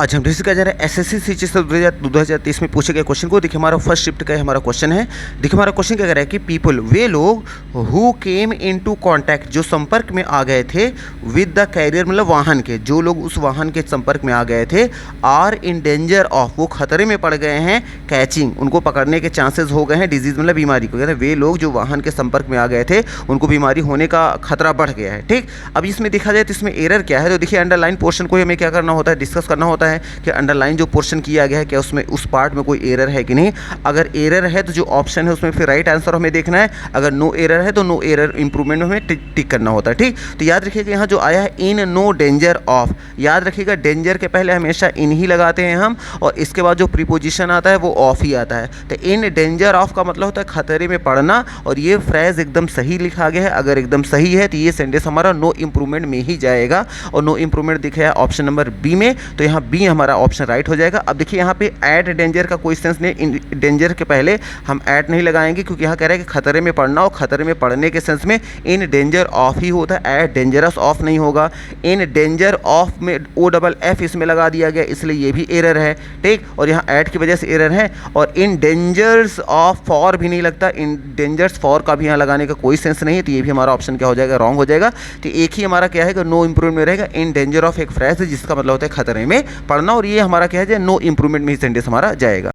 आज हम डिस्कस कर जा रहे हैं एसएससी सीजीएस 2023 में पूछे गए क्वेश्चन को। देखिए हमारा फर्स्ट शिफ्ट का हमारा क्वेश्चन है। देखिए हमारा क्वेश्चन क्या कह रहा है कि पीपल वे लोग हु केम इनटू कांटेक्ट जो संपर्क में आ गए थे विद द कैरियर मतलब वाहन के, जो लोग उस वाहन के संपर्क में आ गए थे आर इन डेंजर ऑफ वो खतरे में पड़ गए हैं कैचिंग उनको पकड़ने के चांसेस हो गए हैं डिजीज मतलब बीमारी को। कहते हैं वे लोग जो वाहन के संपर्क में आ गए थे उनको बीमारी होने का खतरा बढ़ गया है। ठीक, अब इसमें देखा जाए तो इसमें एरर क्या है। तो देखिए अंडरलाइन पोर्शन को हमें क्या करना होता है, डिस्कस करना होता है कि अंडरलाइन जो पोर्शन किया गया है क्या उसमें उस पार्ट में कोई एरर है कि नहीं। अगर एरर है तो जो ऑप्शन है उसमें फिर राइट आंसर हमें देखना है। अगर नो एरर है तो नो एरर इंप्रूवमेंट में हमें टिक करना होता है। ठीक, तो याद रखिएगा यहाँ जो आया है इन नो डेंजर ऑफ, याद रखिएगा डेंजर के पहले हमेशा इन ही लगाते हैं हम और इसके बाद जो प्रीपोजिशन आता है वो ऑफ ही आता है। तो इन डेंजर ऑफ का मतलब होता है खतरे में पड़ना और ये फ्रेज एकदम सही लिखा गया है। अगर एकदम सही है तो ये सेंटेंस हमारा नो इंप्रूवमेंट में ही जाएगा और नो इंप्रूवमेंट दिखा है ऑप्शन नंबर बी में, तो यहाँ बी हमारा ऑप्शन राइट हो जाएगा। अब देखिए यहाँ पे ऐड डेंजर का कोई सेंस नहीं, इन डेंजर के पहले हम ऐड नहीं लगाएंगे क्योंकि यहाँ कह रहा है कि खतरे में पड़ना और खतरे में पड़ने के सेंस में इन डेंजर ऑफ ही होता है, ऐड डेंजरस ऑफ नहीं होगा। इन डेंजर ऑफ में ओ डबल एफ इसमें लगा दिया गया इसलिए ये भी एरर है। ठीक, और यहाँ ऐड की वजह से एरर है और इन डेंजर्स ऑफ फॉर भी नहीं लगता, इन डेंजर्स फॉर का भी यहाँ लगाने का कोई सेंस नहीं है, तो ये भी हमारा ऑप्शन क्या हो जाएगा, रॉन्ग हो जाएगा। तो एक ही हमारा क्या है नो इंप्रूवमेंट में रहेगा। इन डेंजर ऑफ एक फ्रेज है जिसका मतलब होता है खतरे में पड़ना और ये हमारा क्या है नो इंप्रूवमेंट में ही सेंटेंस हमारा जाएगा।